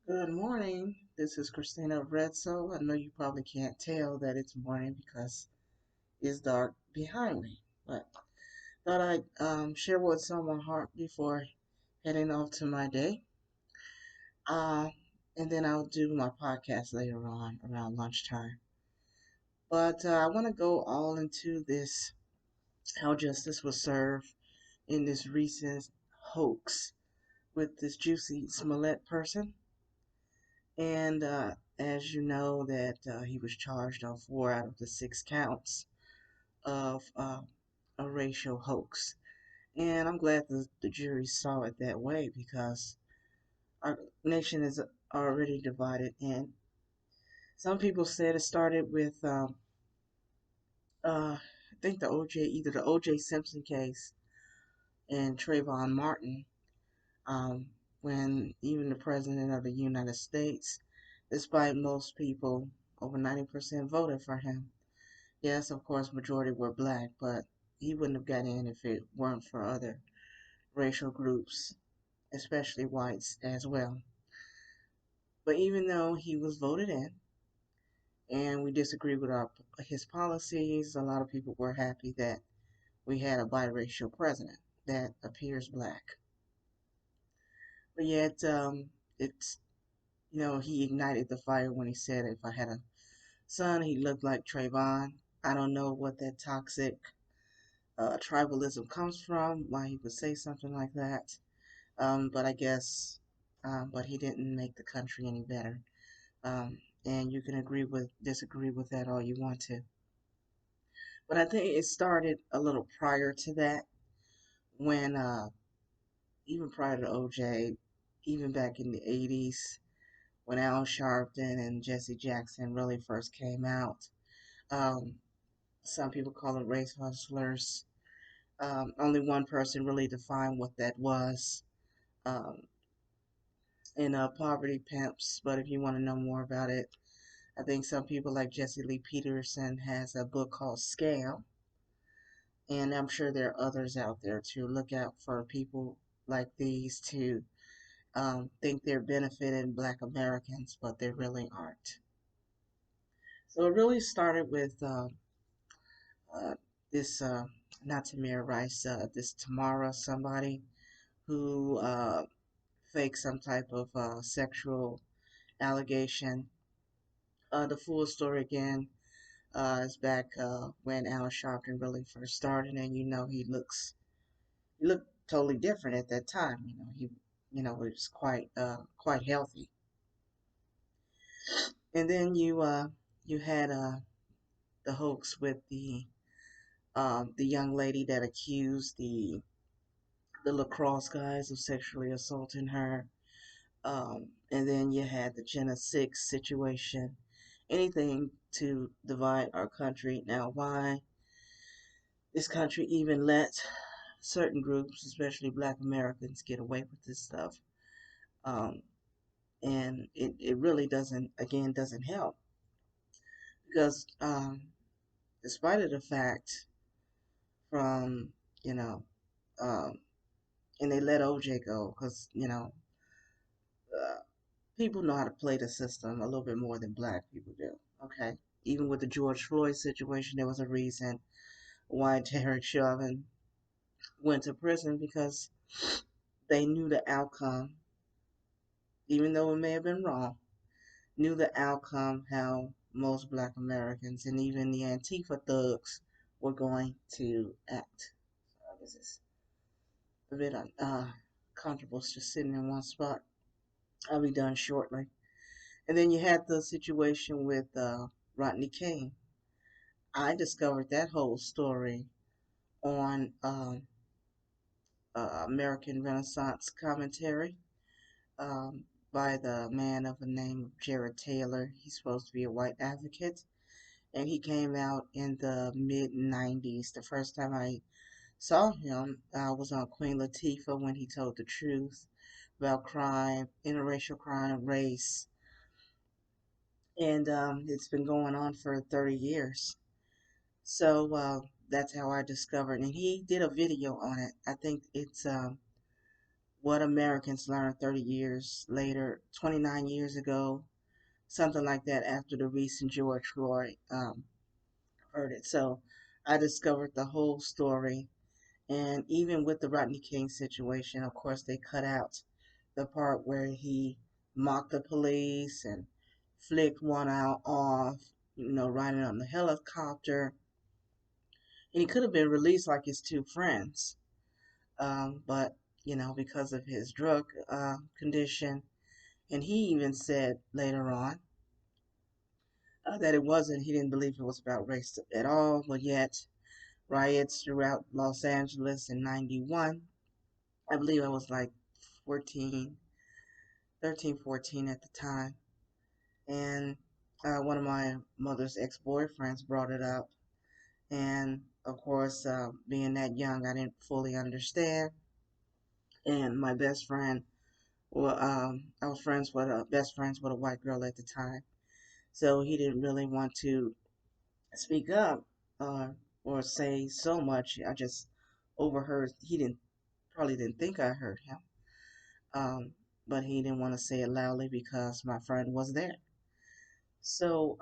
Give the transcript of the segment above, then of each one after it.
Good morning. This is Christina Redso. I know you probably can't tell that it's morning because it's dark behind me, but thought I'd share what's on my heart before heading off to my day. Uh, and then I'll do my podcast later on around lunchtime. But I want to go all into this how justice was served in this recent hoax with this Jussie Smollett person. And as you know, that he was charged on 4 out of the 6 counts of a racial hoax. And I'm glad the jury saw it that way because our nation is already divided. And some people said it started with, I think either the O.J. Simpson case and Trayvon Martin, um, when even the President of the United States, despite most people, over 90% voted for him. Yes, of course, majority were black, but he wouldn't have got in if it weren't for other racial groups, especially whites as well. But even though he was voted in and we disagree with his policies, a lot of people were happy that we had a biracial president that appears black. But yet, it's he ignited the fire when he said if I had a son, he looked like Trayvon. I don't know what that toxic tribalism comes from, why he would say something like that. But I guess, but he didn't make the country any better. And you can disagree with that all you want to. But I think it started a little prior to that, when even prior to OJ, even back in the 80s, when Al Sharpton and Jesse Jackson really first came out. Um, some people call it race hustlers. Only one person really defined what that was. Um, in Poverty Pimps. But if you want to know more about it, I think some people like Jesse Lee Peterson has a book called Scale, and I'm sure there are others out there to look out for people like these to think they're benefiting Black Americans, but they really aren't. So it really started with uh, this not Tamir Rice, this Tamara somebody who faked some type of sexual allegation. The full story again is back when Al Sharpton really first started, and he looked totally different at that time. He was quite healthy. And then you had the hoax with the young lady that accused the lacrosse guys of sexually assaulting her. And then you had the Jenna Six situation. Anything to divide our country. Now, why this country even let certain groups, especially Black Americans, get away with this stuff. Um, and it really doesn't help because despite of the fact from, you know, um, and they let OJ go because, uh, people know how to play the system a little bit more than black people do. Okay. Even with the George Floyd situation, there was a reason why Derek Chauvin went to prison because they knew the outcome, even though it may have been wrong, knew the outcome how most Black Americans and even the Antifa thugs were going to act. So this is a bit comfortable just sitting in one spot. I'll be done shortly. And then you had the situation with Rodney King. I discovered that whole story on American Renaissance Commentary by the man of the name of Jared Taylor. He's supposed to be a white advocate, and he came out in the mid 90s. The first time I saw him was on Queen Latifah when he told the truth about crime, interracial crime, race, and it's been going on for 30 years. So that's how I discovered, and he did a video on it. I think it's what Americans learned 30 years later, 29 years ago, something like that, after the recent George Floyd verdict. So I discovered the whole story. And even with the Rodney King situation, of course, they cut out the part where he mocked the police and flicked one out off, riding on the helicopter. And he could have been released like his two friends. But, because of his drug condition, and he even said later on that he didn't believe it was about race at all, but yet riots throughout Los Angeles in 91. I believe I was like 14, 13, 14 at the time. And one of my mother's ex-boyfriends brought it up. And of course, being that young, I didn't fully understand. And my best friend, well, I was best friends with a white girl at the time. So he didn't really want to speak up uh, or say so much. I just overheard. Probably didn't think I heard him. Um, but he didn't want to say it loudly because my friend was there. So,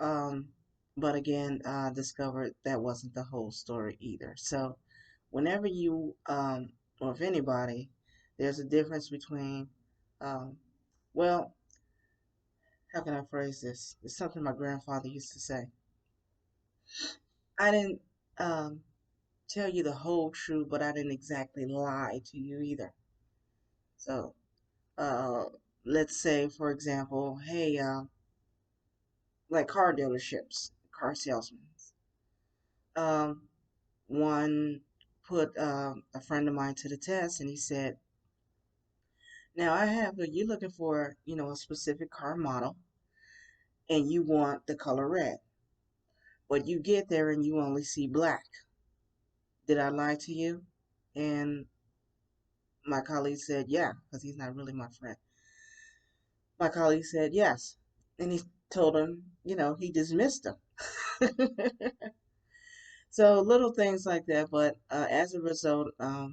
but again, discovered that wasn't the whole story either. So, whenever you, or if anybody, there's a difference between, um, well, how can I phrase this? It's something my grandfather used to say. I didn't tell you the whole truth, but I didn't exactly lie to you either. So, uh, let's say, for example, hey, like car dealerships, car salesmen. Um, one put a friend of mine to the test, and he said, "Now you're looking for, a specific car model, and you want the color red, but you get there and you only see black. Did I lie to you?" And my colleague said, "Yeah," because he's not really my friend. My colleague said, "Yes," and he told him, he dismissed him. So little things like that, but as a result, I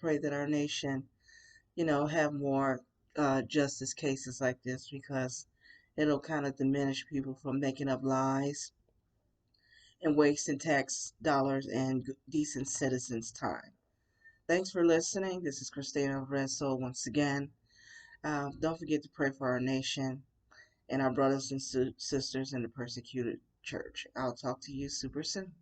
pray that our nation, have more justice cases like this, because it'll kind of diminish people from making up lies and wasting tax dollars and decent citizens' time. Thanks for listening. This is Christina of Red Soul once again. Don't forget to pray for our nation and our brothers and sisters in the persecuted church. I'll talk to you super soon.